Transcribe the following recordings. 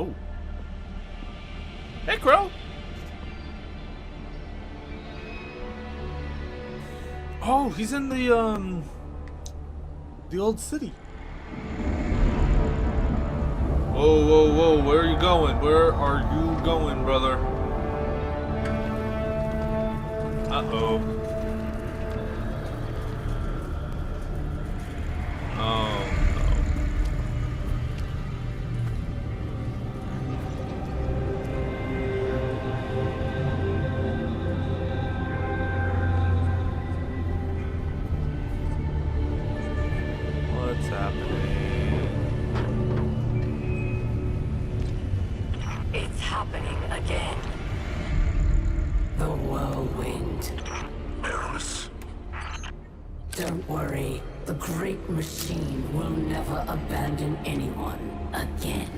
Oh. Hey, Crow. Oh, he's in the old city. Whoa, whoa, whoa! Where are you going? Where are you going, brother? Uh-oh. Oh, no. What's happening? It's happening again. The whirlwind. Eros. Don't worry. The great machine will never abandon anyone again.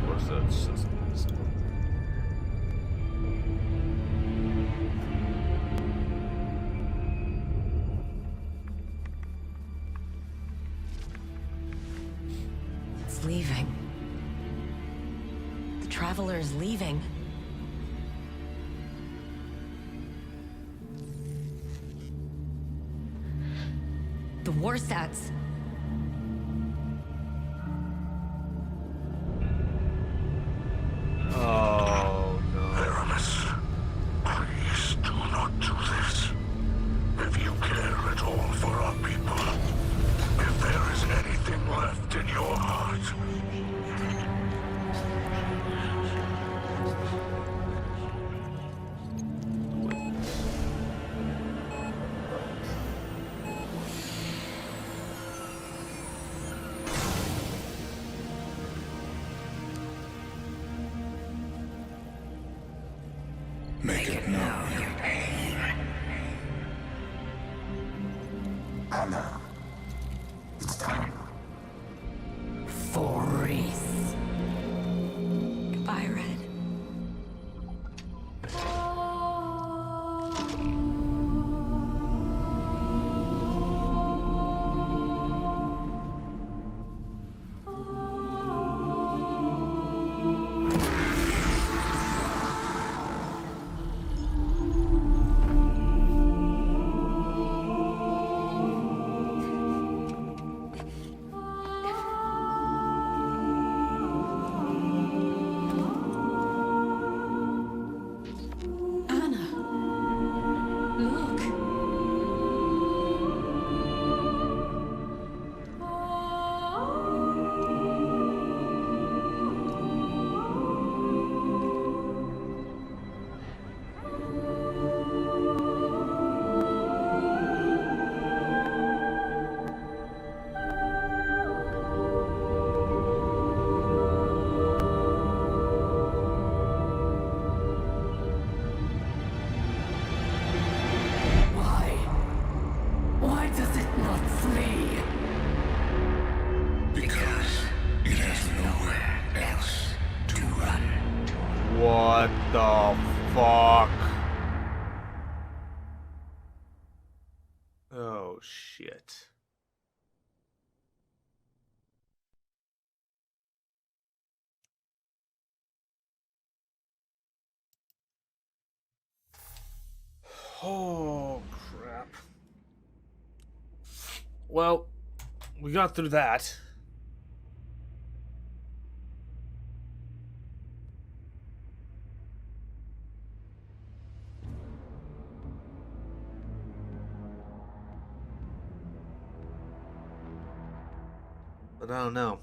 Where's that system? It's leaving. The Traveler is leaving. The Warsats. Oh, no. Aramis, please do not do this. If you care at all for our people, if there is anything left in your heart, make it known your pain. Anna, it's time. For Reese. Goodbye, Red. Why does it not flee? Because it has nowhere else to run. What the fuck? Oh, shit. Oh, crap. Well, we got through that. But I don't know.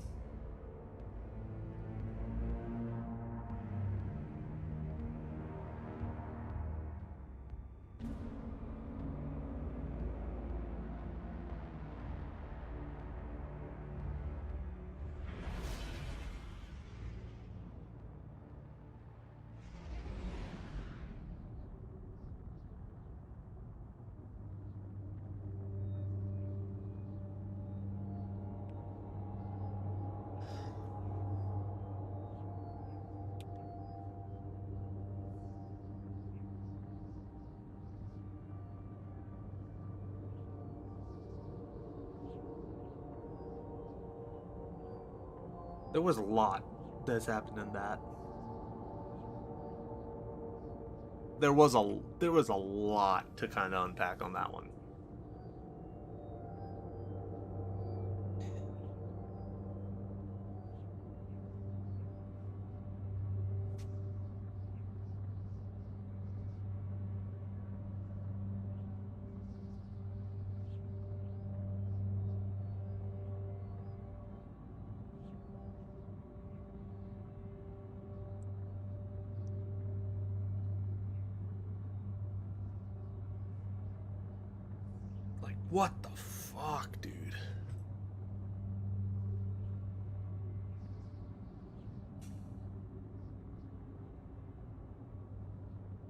There was a lot that's happened in that. There was a lot to kind of unpack on that one. What the fuck, dude?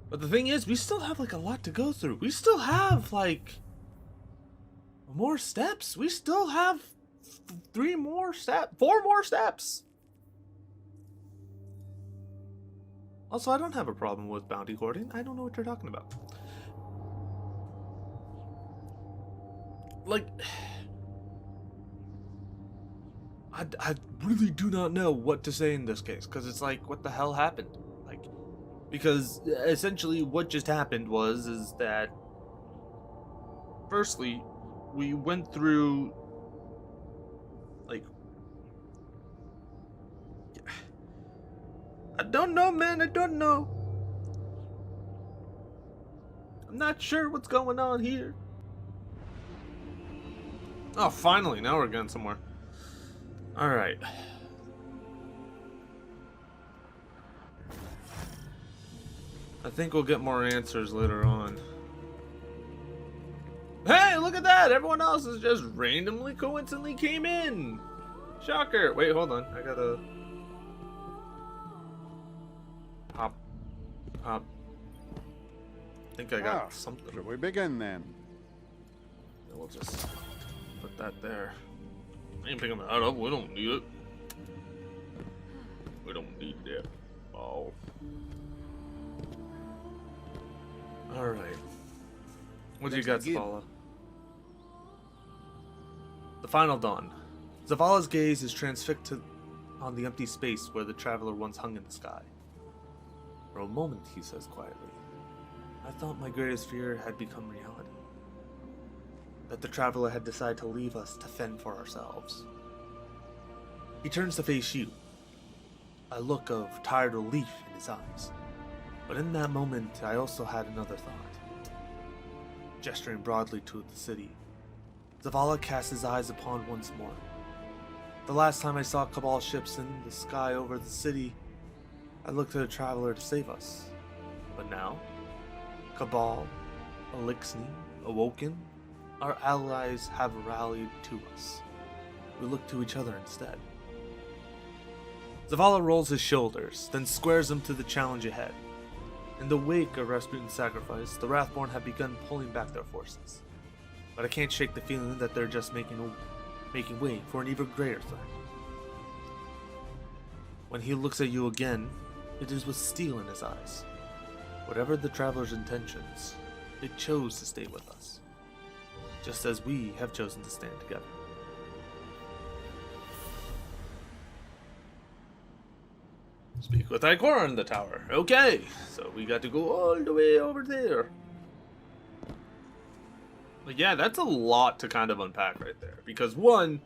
But the thing is, we still have like a lot to go through. We still have like more steps. We still have 4 more steps. Also, I don't have a problem with bounty hoarding. I don't know what you're talking about. Like, I really do not know what to say in this case, because it's like, what the hell happened? Like, because essentially what just happened is that, firstly, we went through, like, I don't know, man, I don't know. I'm not sure what's going on here. Oh, finally, now we're getting somewhere. Alright. I think we'll get more answers later on. Hey, look at that! Everyone else is just randomly, coincidentally came in! Shocker! Wait, hold on. I gotta... Hop. I think I got something. Should we begin then? We'll just... put that there. I ain't picking that up. We don't need it. We don't need that. Oh. Alright. What do you got, Zavala? The final dawn. Zavala's gaze is transfixed on the empty space where the traveler once hung in the sky. For a moment, he says quietly, I thought my greatest fear had become reality. That the traveler had decided to leave us to fend for ourselves. He turns to face you, a look of tired relief in his eyes. But in that moment, I also had another thought. Gesturing broadly to the city, Zavala cast his eyes upon once more. The last time I saw Cabal ships in the sky over the city, I looked to the traveler to save us. But now, Cabal, Elixni, Awoken, our allies have rallied to us. We look to each other instead. Zavala rolls his shoulders, then squares them to the challenge ahead. In the wake of Rasputin's sacrifice, the Wrathborn have begun pulling back their forces. But I can't shake the feeling that they're just making way for an even greater threat. When he looks at you again, it is with steel in his eyes. Whatever the traveler's intentions, it chose to stay with us. Just as we have chosen to stand together. Speak with Ikora in the tower. Okay, so we got to go all the way over there. But yeah, that's a lot to kind of unpack right there. Because one,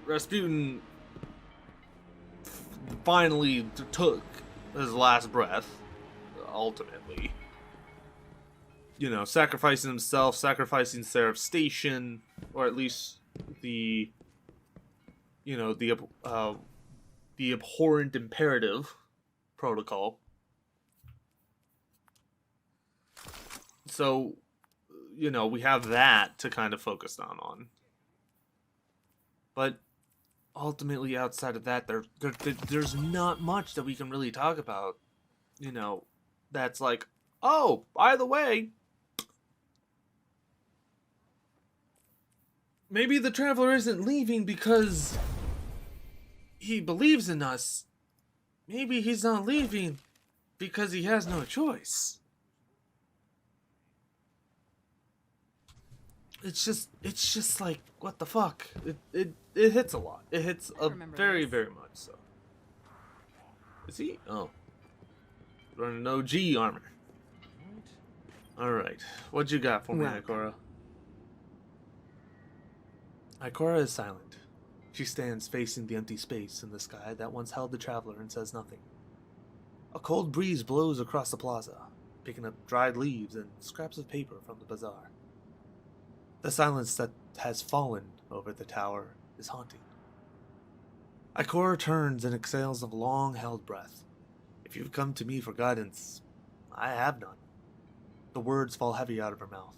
Rasputin finally took his last breath, ultimately. You know, sacrificing himself, sacrificing Seraph's station, or at least the, you know, the abhorrent imperative protocol. So, you know, we have that to kind of focus on. But ultimately, outside of that, there's not much that we can really talk about. You know, that's like, oh, by the way, maybe the traveler isn't leaving because he believes in us. Maybe he's not leaving because he has no choice. it's just like, what the fuck? It hits a lot. It hits a very, very much so. Is he? Oh. Running OG armor. Alright. What you got for me, Ikora? Ikora is silent. She stands facing the empty space in the sky that once held the traveler and says nothing. A cold breeze blows across the plaza, picking up dried leaves and scraps of paper from the bazaar. The silence that has fallen over the tower is haunting. Ikora turns and exhales a long-held breath. If you've come to me for guidance, I have none. The words fall heavy out of her mouth.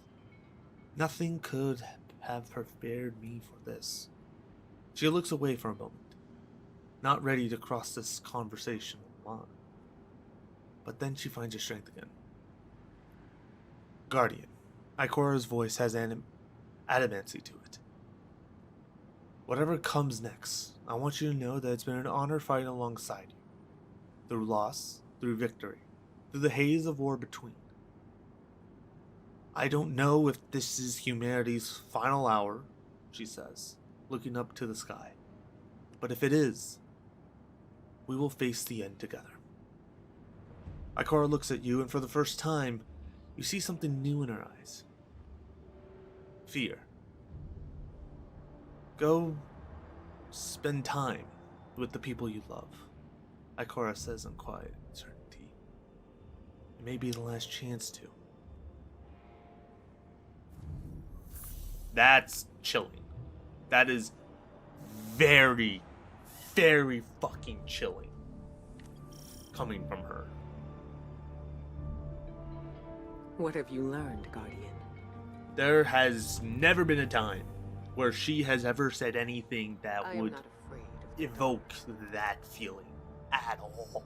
Nothing could have prepared me for this. She looks away for a moment, not ready to cross this conversational line. But then she finds her strength again. Guardian. Ikora's voice has adamancy to it. Whatever comes next, I want you to know that it's been an honor fighting alongside you. Through loss, through victory, through the haze of war between. I don't know if this is humanity's final hour, she says, looking up to the sky. But if it is, we will face the end together. Ikora looks at you, and for the first time, you see something new in her eyes. Fear. Go spend time with the people you love, Ikora says in quiet certainty. It may be the last chance to. That's chilling. That is very, very fucking chilling. Coming from her. What have you learned, Guardian? There has never been a time where she has ever said anything that would evoke that feeling at all.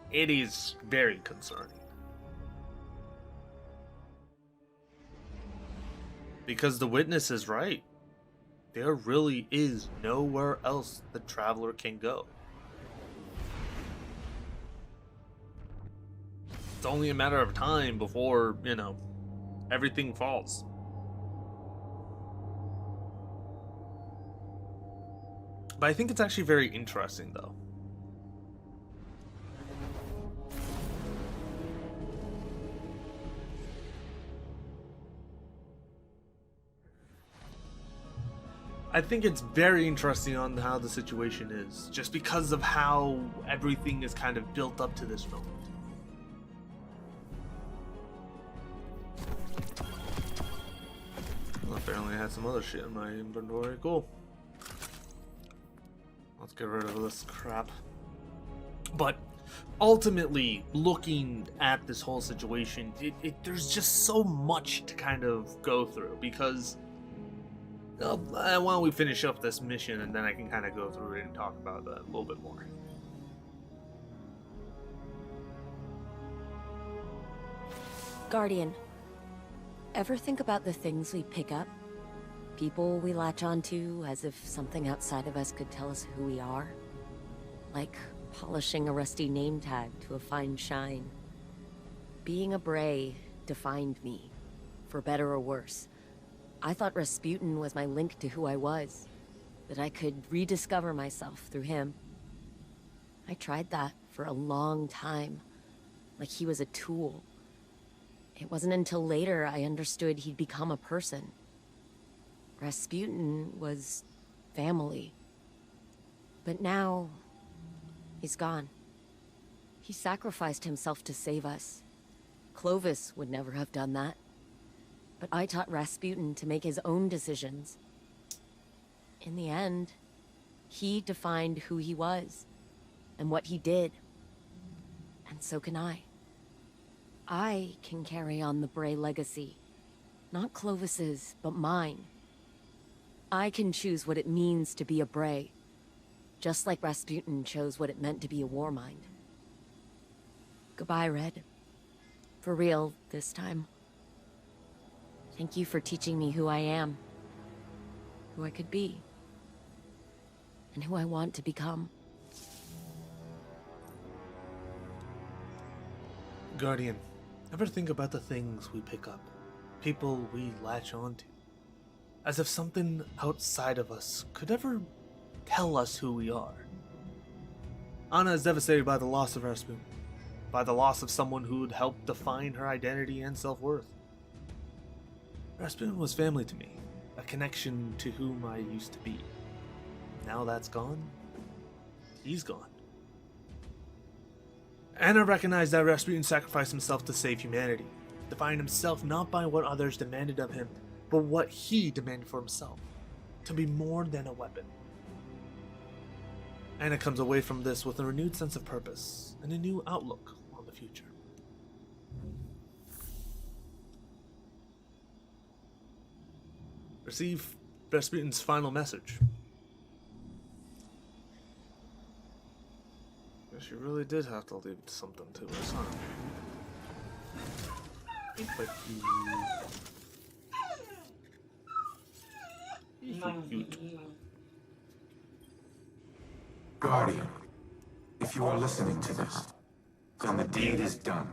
It is very concerning. Because the witness is right. There really is nowhere else the traveler can go. It's only a matter of time before, everything falls. But I think it's actually very interesting, though. I think it's very interesting on how the situation is, just because of how everything is kind of built up to this moment. Well, apparently I had some other shit in my inventory. Cool. Let's get rid of this crap. But ultimately, looking at this whole situation, there's just so much to kind of go through, because why don't we finish up this mission and then I can kind of go through it and talk about that a little bit more. Guardian, ever think about the things we pick up? People we latch onto as if something outside of us could tell us who we are? Like polishing a rusty name tag to a fine shine. Being a Bray defined me, for better or worse. I thought Rasputin was my link to who I was, that I could rediscover myself through him. I tried that for a long time, like he was a tool. It wasn't until later I understood he'd become a person. Rasputin was family. But now, he's gone. He sacrificed himself to save us. Clovis would never have done that. But I taught Rasputin to make his own decisions. In the end, he defined who he was, and what he did. And so can I. I can carry on the Bray legacy. Not Clovis's, but mine. I can choose what it means to be a Bray, just like Rasputin chose what it meant to be a Warmind. Goodbye, Red. For real, this time. Thank you for teaching me who I am, who I could be, and who I want to become. Guardian, Ever think about the things we pick up, people we latch onto, as if something outside of us could ever tell us who we are? Anna is devastated by the loss of Rasputin, by the loss of someone who would help define her identity and self-worth. Rasputin was family to me, a connection to whom I used to be. Now that's gone, he's gone. Anna recognized that Rasputin sacrificed himself to save humanity, defining himself not by what others demanded of him, but what he demanded for himself, to be more than a weapon. Anna comes away from this with a renewed sense of purpose and a new outlook on the future. Receive Rasputin's final message. Guess you really did have to leave something to us, huh? But you... Guardian, if you are listening to this, then the deed is done.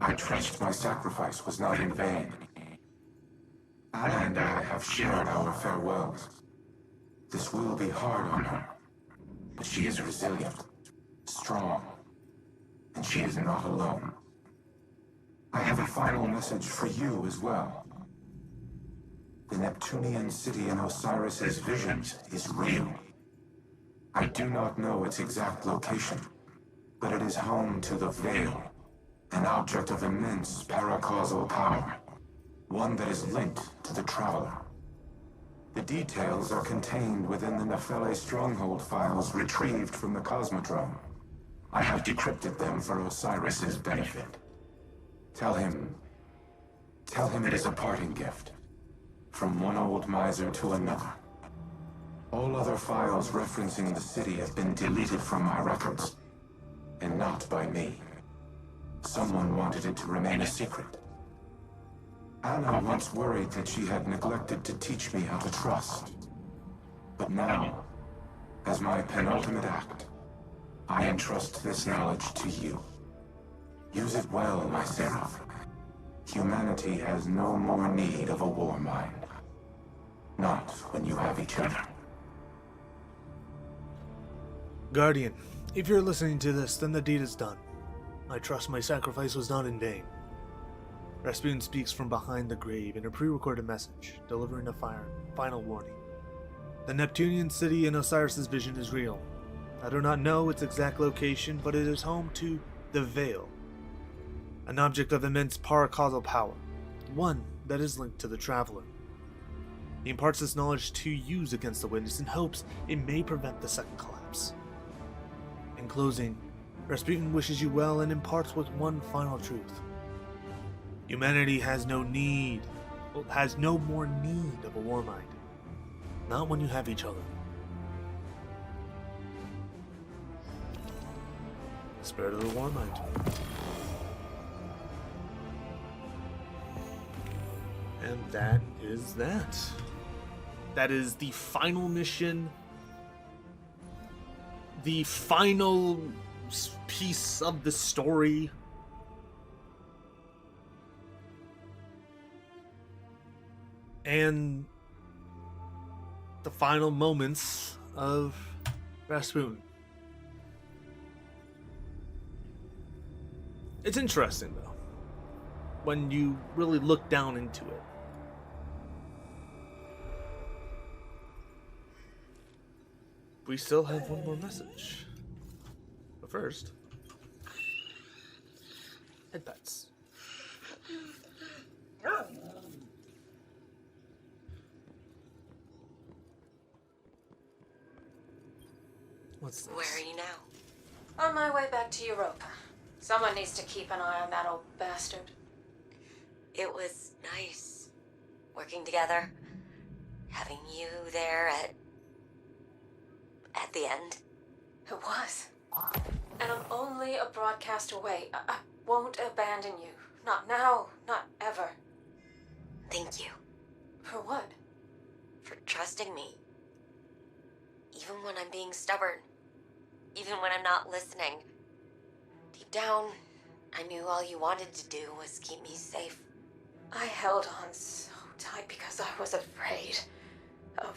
I trust my sacrifice was not in vain. Anna and I have shared our farewells. This will be hard on her, but she is resilient, strong, and she is not alone. I have a final message for you as well. The Neptunian city in Osiris's visions is real. I do not know its exact location, but it is home to the Veil, an object of immense paracausal power, one that is linked to the Traveler. The details are contained within the Nephele stronghold files retrieved from the Cosmodrome. I have decrypted them for Osiris's benefit. Tell him it is a parting gift, from one old miser to another. All other files referencing the city have been deleted from my records, and not by me. Someone wanted it to remain a secret. Anna once worried that she had neglected to teach me how to trust. But now, as my penultimate act, I entrust this knowledge to you. Use it well, my Seraph. Humanity has no more need of a war mind. Not when you have each other. Guardian, if you're listening to this, then the deed is done. I trust my sacrifice was not in vain. Rasputin speaks from behind the grave in a pre-recorded message, delivering a final warning. The Neptunian city in Osiris's vision is real. I do not know its exact location, but it is home to the Veil, an object of immense paracausal power, one that is linked to the Traveler. He imparts this knowledge to use against the witness in hopes it may prevent the second collapse. In closing, Rasputin wishes you well and imparts with one final truth. Humanity has no more need of a war mind. Not when you have each other. The spirit of the war mind. And that is that. That is the final mission. The final piece of the story. And the final moments of Rasputin. It's interesting, though, when you really look down into it. We still have one more message. But first, head pets. What's this? Where are you now? On my way back to Europa. Someone needs to keep an eye on that old bastard. It was nice working together, having you there at the end. It was. And I'm only a broadcast away. I won't abandon you. Not now, not ever. Thank you For what? for trusting me. Even when I'm being stubborn. Even when I'm not listening. Deep down, I knew all you wanted to do was keep me safe. I held on so tight because I was afraid of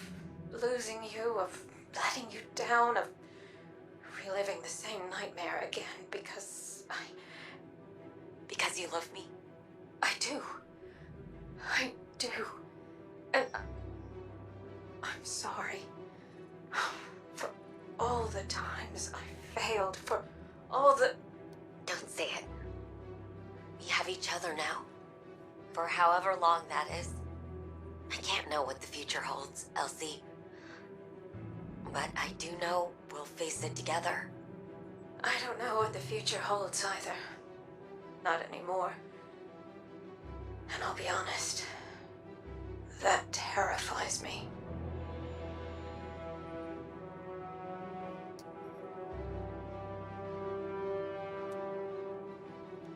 losing you, of letting you down, of reliving the same nightmare again because Because you love me? I do. I do. And I'm sorry for all the times I failed, for all the... Don't say it. We have each other now. For however long that is. I can't know what the future holds, Elsie. But I do know we'll face it together. I don't know what the future holds either. Not anymore. And I'll be honest, that terrifies me.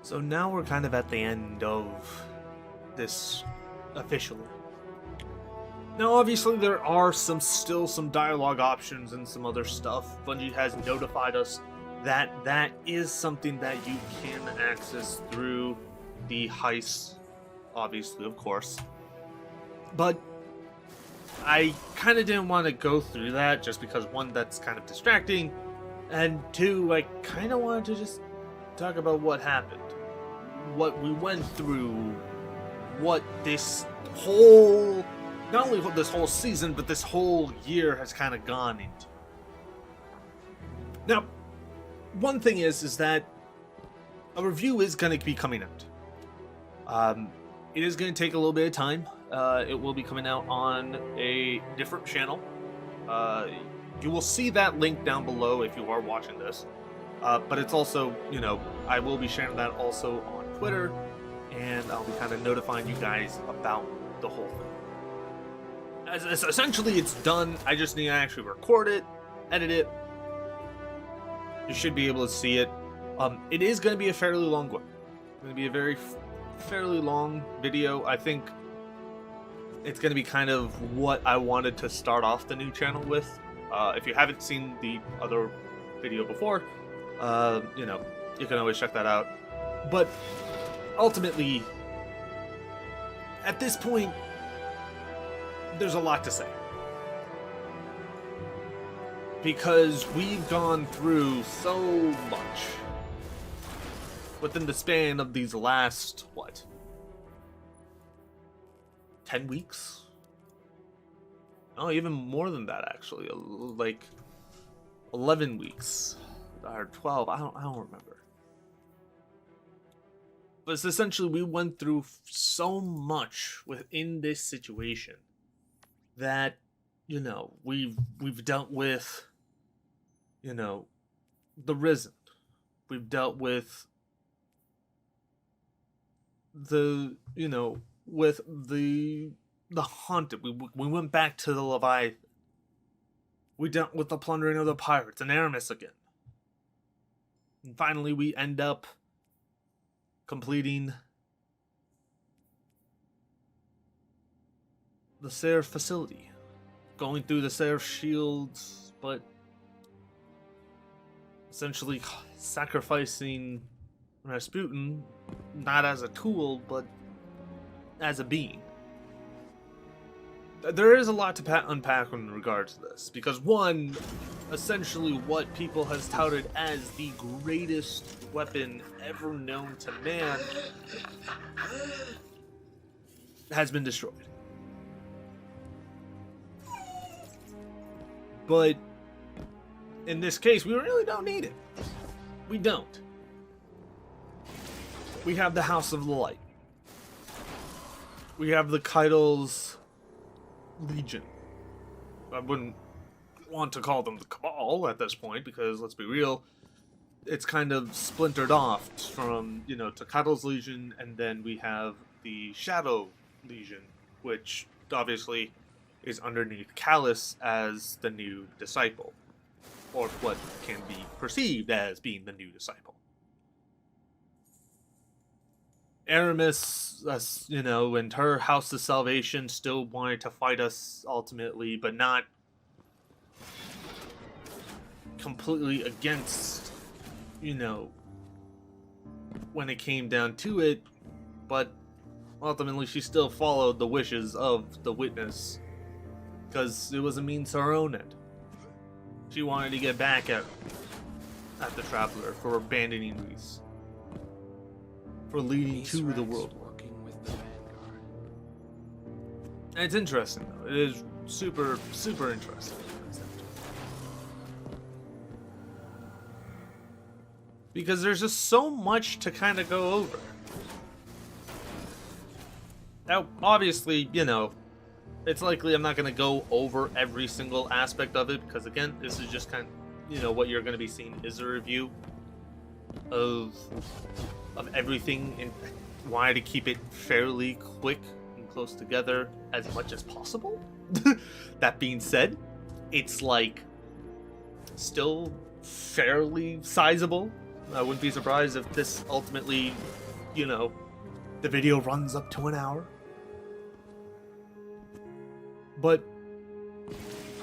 So now we're kind of at the end of this officially. Now obviously there are still some dialogue options and some other stuff. Bungie has notified us that that is something that you can access through the heist, obviously, of course. But I kind of didn't want to go through that just because, one, that's kind of distracting, and two, I kind of wanted to just talk about what happened, what we went through, what this whole, not only this whole season, but this whole year has kind of gone into. Now, one thing is that a review is going to be coming out. It is going to take a little bit of time. It will be coming out on a different channel. You will see that link down below if you are watching this. But it's also, I will be sharing that also on Twitter, and I'll be kind of notifying you guys about the whole thing. Essentially, it's done. I just need to actually record it, edit it. You should be able to see it. It is going to be a fairly long one. It's going to be a fairly long video. I think it's going to be kind of what I wanted to start off the new channel with. If you haven't seen the other video before, you can always check that out. But ultimately, at this point, there's a lot to say. Because we've gone through so much within the span of these last, 10 weeks? Oh, even more than that, actually. Like 11 weeks. Or 12, I don't remember. But it's essentially, we went through so much within this situation that, we've dealt with, the Risen. We've dealt with the, with the Haunted. We went back to the Leviathan. We dealt with the plundering of the pirates and Aramis again. And finally, we end up completing the Seraph facility. Going through the Seraph shields, but essentially sacrificing Rasputin, not as a tool, but as a being. There is a lot to unpack in regards to this, because one, essentially what people has touted as the greatest weapon ever known to man has been destroyed. But in this case, we really don't need it. We don't. We have the House of the Light. We have the Keidel's Legion. I wouldn't want to call them the Cabal at this point, because let's be real, it's kind of splintered off from, to Keidel's Legion, and then we have the Shadow Legion, which obviously is underneath Callus as the new disciple, or what can be perceived as being the new disciple. Aramis, and her House of Salvation still wanted to fight us ultimately, but not completely against, when it came down to it, but ultimately she still followed the wishes of the witness, because it was a means to her own end. She wanted to get back at the Traveler for abandoning Reese, for leading to the world war. And it's interesting though. It is super, super interesting. Because there's just so much to kind of go over. Now, obviously, you know, it's likely I'm not going to go over every single aspect of it, because again, this is just kind of, you know, what you're going to be seeing is a review of everything, and wanted to keep it fairly quick and close together as much as possible. That being said, it's like still fairly sizable. I wouldn't be surprised if this ultimately, you know, the video runs up to an hour. But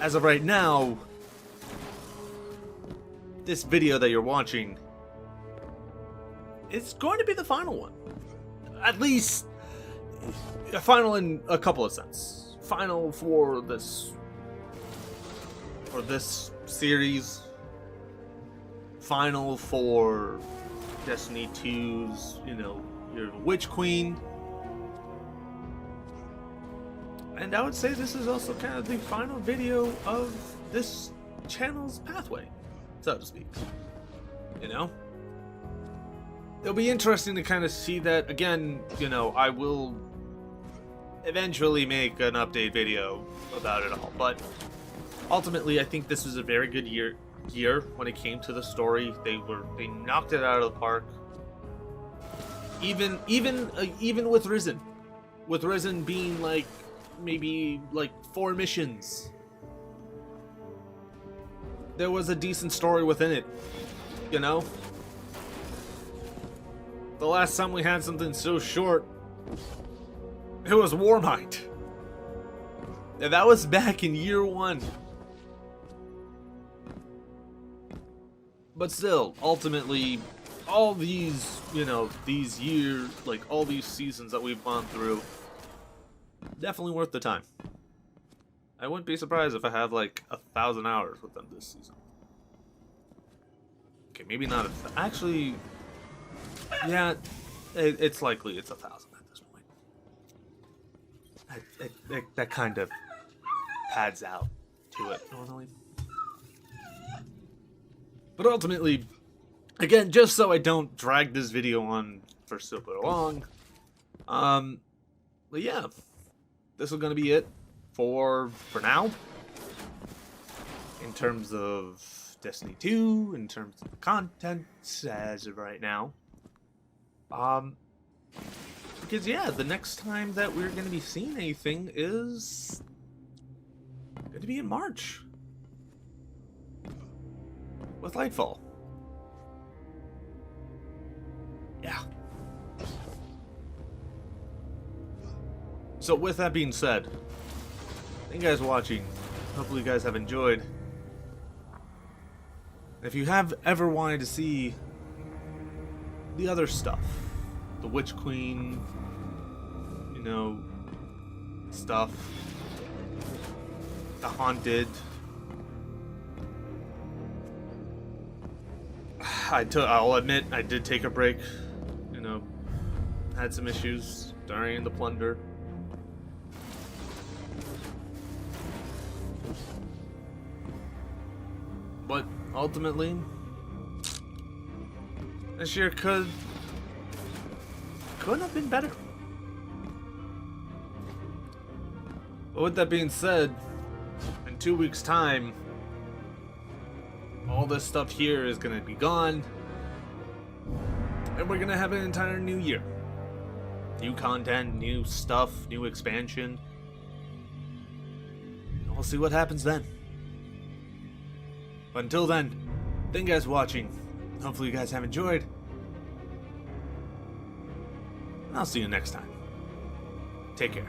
as of right now, this video that you're watching, it's going to be the final one. At least a final in a couple of sense. Final for this series. Final for Destiny 2's, you know, your Witch Queen. And I would say this is also kind of the final video of this channel's pathway, so to speak. You know? It'll be interesting to kind of see that, again, you know, I will eventually make an update video about it all, but ultimately I think this was a very good year when it came to the story. They knocked it out of the park. Even with Risen being like maybe like 4 missions, there was a decent story within it, you know. The last time we had something so short, it was Warmind, and that was back in year 1. But still, ultimately, all these, you know, these years, like all these seasons that we've gone through, definitely worth the time. I wouldn't be surprised if I have like 1,000 hours with them this season. Okay, maybe not. Actually, yeah, it's likely it's 1,000 at this point. That kind of pads out to it normally. But ultimately, again, just so I don't drag this video on for super long, but yeah, this is gonna be it for now. In terms of Destiny 2, in terms of content as of right now. Because yeah, the next time that we're gonna be seeing anything is gonna be in March. With Lightfall. Yeah. So with that being said, thank you guys for watching. Hopefully you guys have enjoyed. If you have ever wanted to see the other stuff, the Witch Queen, you know, stuff, the Haunted, I'll admit, I did take a break, you know, had some issues during the plunder. But ultimately, this year couldn't have been better. But with that being said, in 2 weeks' time, all this stuff here is going to be gone, and we're going to have an entire new year. New content, new stuff, new expansion. We'll see what happens then. But until then, thank you guys for watching. Hopefully you guys have enjoyed. And I'll see you next time. Take care.